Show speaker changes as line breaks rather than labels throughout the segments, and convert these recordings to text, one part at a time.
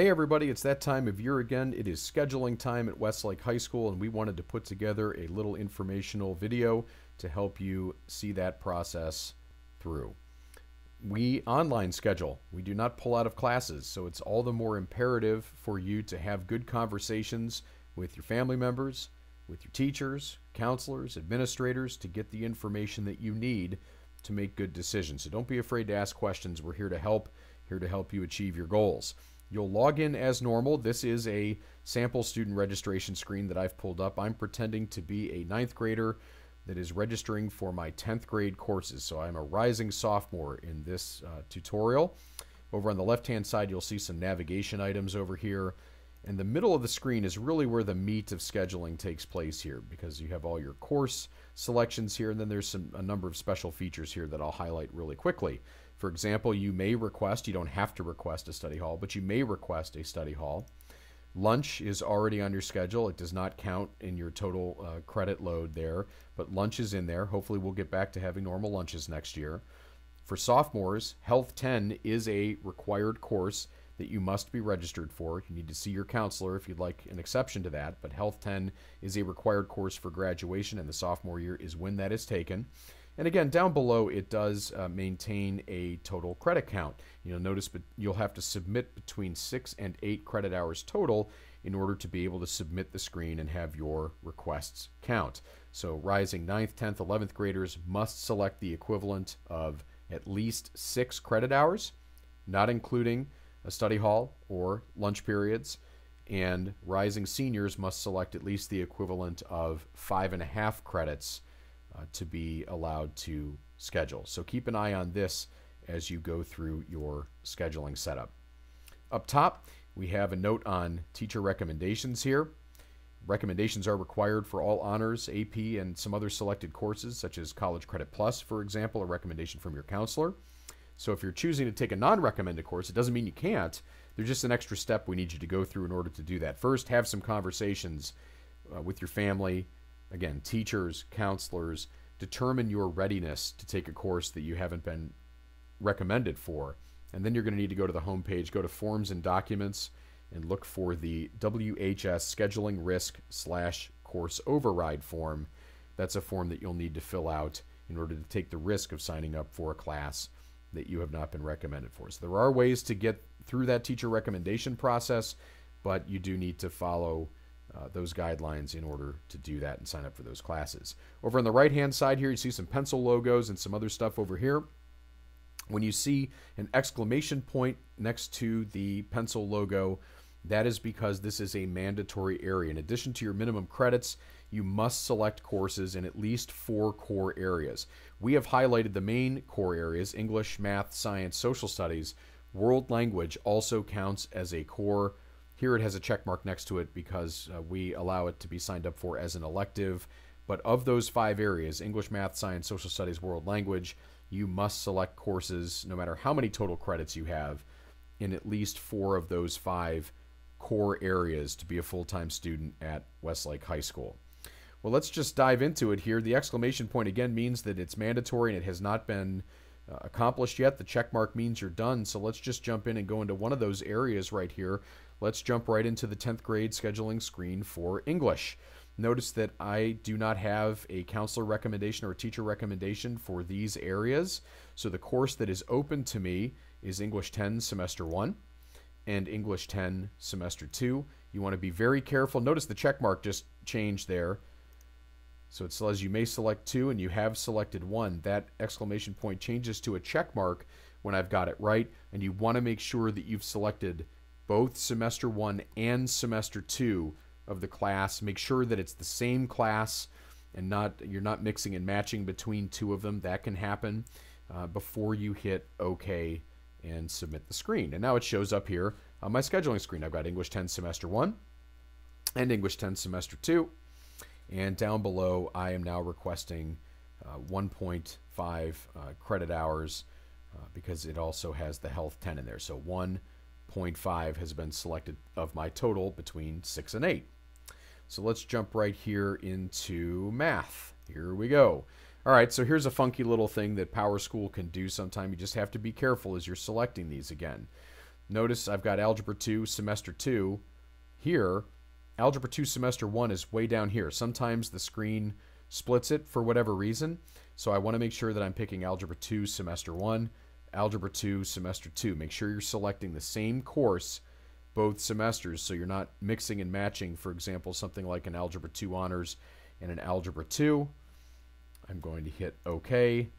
Hey everybody, it's that time of year again. It is scheduling time at Westlake High School, and we wanted to put together a little informational video to help you see that process through. We online schedule. We do not pull out of classes, so it's all the more imperative for you to have good conversations with your family members, with your teachers, counselors, administrators to get the information that you need to make good decisions. So don't be afraid to ask questions. We're here to help you achieve your goals. You'll log in as normal. This is a sample student registration screen that I've pulled up. I'm pretending to be a 9th grader that is registering for my 10th grade courses. So I'm a rising sophomore in this tutorial. Over on the left-hand side, you'll see some navigation items over here. And the middle of the screen is really where the meat of scheduling takes place here, because you have all your course selections here, and then there's a number of special features here that I'll highlight really quickly. For example, you may request, you don't have to request a study hall, but you may request a study hall. Lunch is already on your schedule. It does not count in your total credit load there, but lunch is in there. Hopefully we'll get back to having normal lunches next year. For sophomores, Health 10 is a required course that you must be registered for. You need to see your counselor if you'd like an exception to that, but Health 10 is a required course for graduation, and the sophomore year is when that is taken. And again, down below, it does maintain a total credit count. You'll notice you'll have to submit between 6 and 8 credit hours total in order to be able to submit the screen and have your requests count. So rising 9th, 10th, 11th graders must select the equivalent of at least 6 credit hours, not including a study hall or lunch periods. And rising seniors must select at least the equivalent of 5.5 credits to be allowed to schedule. So keep an eye on this as you go through your scheduling setup. Up top, we have a note on teacher recommendations here. Recommendations are required for all honors, AP, and some other selected courses, such as College Credit Plus, for example, a recommendation from your counselor. So if you're choosing to take a non-recommended course, it doesn't mean you can't. There's just an extra step we need you to go through in order to do that. First, have some conversations with your family. Again, teachers, counselors, determine your readiness to take a course that you haven't been recommended for. And then you're going to need to go to the home page, go to Forms and Documents, and look for the WHS Scheduling Risk/Course Override form. That's a form that you'll need to fill out in order to take the risk of signing up for a class that you have not been recommended for. So there are ways to get through that teacher recommendation process, but you do need to follow those guidelines in order to do that and sign up for those classes. Over on the right-hand side here, you see some pencil logos and some other stuff over here. When you see an exclamation point next to the pencil logo, that is because this is a mandatory area. In addition to your minimum credits, you must select courses in at least 4 core areas. We have highlighted the main core areas: English, Math, Science, Social Studies. World Language also counts as a core. Here it has a check mark next to it because we allow it to be signed up for as an elective. But of those 5 areas, English, Math, Science, Social Studies, World Language, you must select courses, no matter how many total credits you have, in at least 4 of those 5 core areas to be a full-time student at Westlake High School. Well, let's just dive into it here. The exclamation point again means that it's mandatory and it has not been accomplished yet. The check mark means you're done. So let's just jump in and go into one of those areas right here. Let's jump right into the 10th grade scheduling screen for English. Notice that I do not have a counselor recommendation or a teacher recommendation for these areas. So the course that is open to me is English 10 Semester 1 and English 10 Semester 2. You want to be very careful. Notice the check mark just changed there. So it says you may select 2 and you have selected 1. That exclamation point changes to a check mark when I've got it right. And you want to make sure that you've selected both Semester 1 and Semester 2 of the class. Make sure that it's the same class and you're not mixing and matching between 2 of them. That can happen before you hit OK and submit the screen. And now it shows up here on my scheduling screen. I've got English 10 Semester 1 and English 10 Semester 2. And down below, I am now requesting 1.5 credit hours because it also has the Health 10 in there. So 1.5 has been selected of my total between 6 and 8. So let's jump right here into math. Here we go. All right, so here's a funky little thing that Power School can do sometime. You just have to be careful as you're selecting these again. Notice I've got Algebra 2, Semester 2 here. Algebra 2, Semester 1 is way down here. Sometimes the screen splits it for whatever reason. So I want to make sure that I'm picking Algebra 2, Semester 1, Algebra 2, Semester 2. Make sure you're selecting the same course both semesters so you're not mixing and matching, for example, something like an Algebra 2 Honors and an Algebra 2. I'm going to hit OK,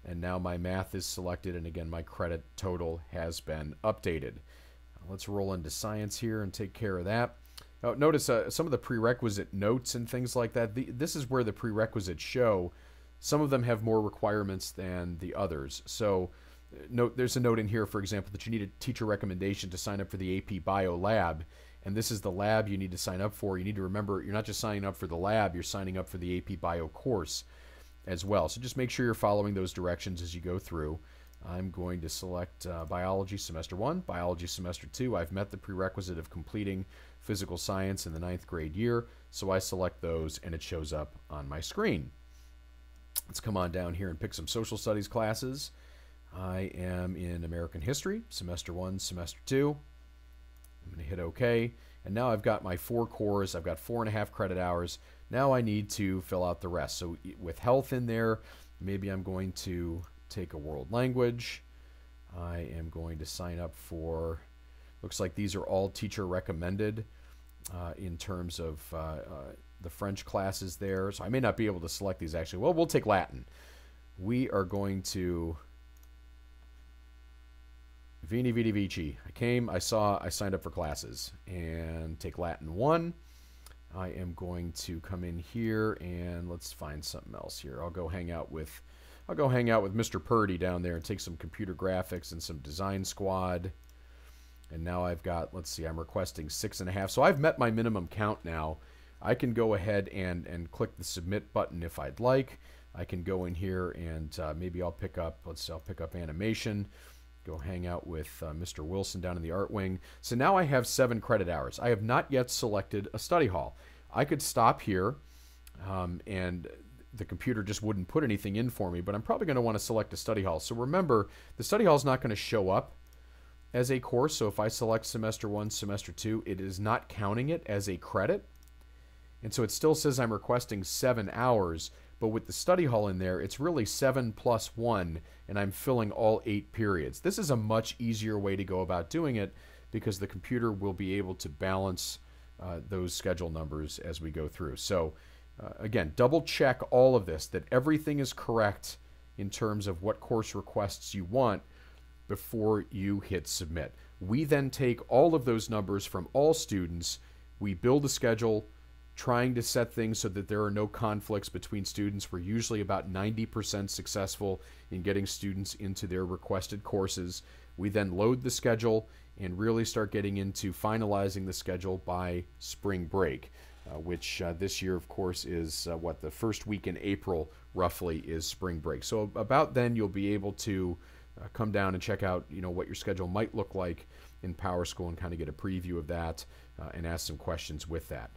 and now my math is selected, and again, my credit total has been updated. Let's roll into science here and take care of that. Now, notice some of the prerequisite notes and things like that. This is where the prerequisites show. Some of them have more requirements than the others. So there's a note in here, for example, that you need a teacher recommendation to sign up for the AP Bio Lab, and this is the lab you need to sign up for. You need to remember you're not just signing up for the lab, you're signing up for the AP Bio course as well. So just make sure you're following those directions as you go through. I'm going to select Biology Semester 1, Biology Semester 2. I've met the prerequisite of completing physical science in the 9th grade year, so I select those and it shows up on my screen. Let's come on down here and pick some social studies classes. I am in American History, Semester 1, Semester 2. I'm going to hit OK. And now I've got my 4 cores. I've got 4.5 credit hours. Now I need to fill out the rest. So with health in there, maybe I'm going to take a world language. I am going to sign up for, looks like these are all teacher recommended in terms of the French classes there. So I may not be able to select these actually. Well, we'll take Latin. We are going to Veni Vidi Vici. I came, I saw, I signed up for classes, and take Latin 1. I am going to come in here and let's find something else here. I'll go hang out with Mr. Purdy down there and take some computer graphics and some design squad. And now I've got, let's see, I'm requesting 6.5. So I've met my minimum count now. I can go ahead and click the submit button if I'd like. I can go in here and maybe I'll pick up, I'll pick up animation. Go hang out with Mr. Wilson down in the art wing. So now I have 7 credit hours. I have not yet selected a study hall. I could stop here and the computer just wouldn't put anything in for me, but I'm probably going to want to select a study hall. So remember, the study hall is not going to show up as a course. So if I select Semester 1, Semester 2, it is not counting it as a credit. And so it still says I'm requesting 7 hours, but with the study hall in there, it's really 7 plus 1, and I'm filling all 8 periods. This is a much easier way to go about doing it because the computer will be able to balance those schedule numbers as we go through. So again, double check all of this, that everything is correct in terms of what course requests you want before you hit submit. We then take all of those numbers from all students, we build a schedule, trying to set things so that there are no conflicts between students. We're usually about 90% successful in getting students into their requested courses. We then load the schedule and really start getting into finalizing the schedule by spring break, which this year, of course, is the first week in April, roughly, is spring break. So about then you'll be able to come down and check out what your schedule might look like in PowerSchool and kind of get a preview of that and ask some questions with that.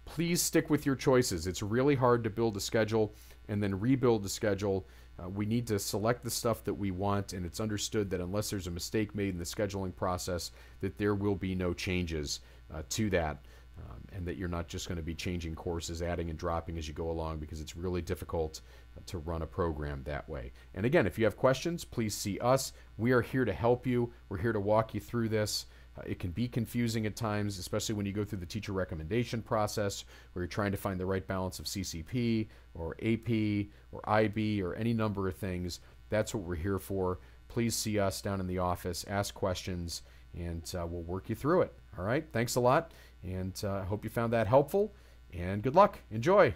Please stick with your choices. It's really hard to build a schedule and then rebuild the schedule. We need to select the stuff that we want, and it's understood that unless there's a mistake made in the scheduling process, that there will be no changes to that, and that you're not just going to be changing courses, adding and dropping as you go along, because it's really difficult to run a program that way. And again, if you have questions, please see us. We are here to help you. We're here to walk you through this. It can be confusing at times, especially when you go through the teacher recommendation process where you're trying to find the right balance of CCP or AP or IB or any number of things. That's what we're here for. Please see us down in the office, ask questions, and we'll work you through it. All right, thanks a lot, and I hope you found that helpful, and good luck. Enjoy.